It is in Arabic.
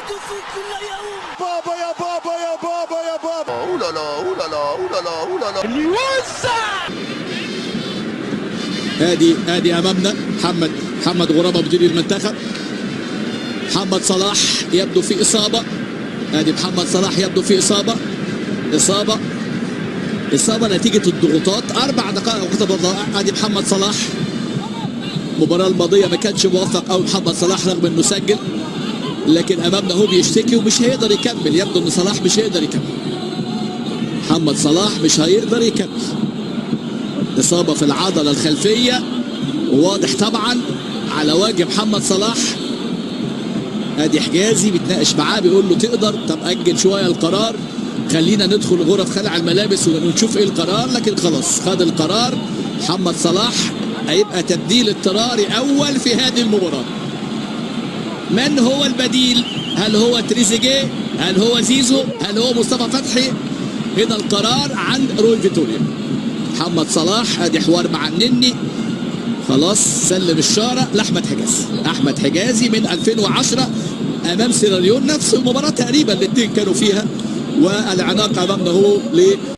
يحدث كل يوم. بابا يا بابا يا بابا يا بابا. اولا لا اولا لا اولا لا اولا لا. اللي يوزع. ادي امامنا محمد غرابه مدير المنتخب. محمد صلاح يبدو في اصابه. ادي محمد صلاح يبدو في اصابه نتيجه الضغوطات. 4 دقائق وقت الضائع. ادي محمد صلاح. المباراه الماضيه ما كانش موفق قوي محمد صلاح رغم انه سجل، لكن امامنا هو بيشتكي ومش هيقدر يكمل. يبدو ان صلاح مش هيقدر يكمل. محمد صلاح مش هيقدر يكمل. اصابه في العضله الخلفيه، وواضح طبعا على وجه محمد صلاح. ادي حجازي بيتناقش معاه بيقول له تقدر، طب اجل شويه القرار، خلينا ندخل غرف خلع الملابس ونشوف ايه القرار. لكن خلاص خد القرار. محمد صلاح هيبقى تبديل اضطراري اول في هذه المباراه. من هو البديل؟ هل هو تريزيجيه؟ هل هو زيزو؟ هل هو مصطفى فتحي؟ هنا القرار عند روي فيتوريا. محمد صلاح ادي حوار مع النني، خلاص سلم الشارع لاحمد حجازي. احمد حجازي من 2010 امام سيراليون، نفس المباراه تقريبا الاثنين كانوا فيها، والعناق امامنا هو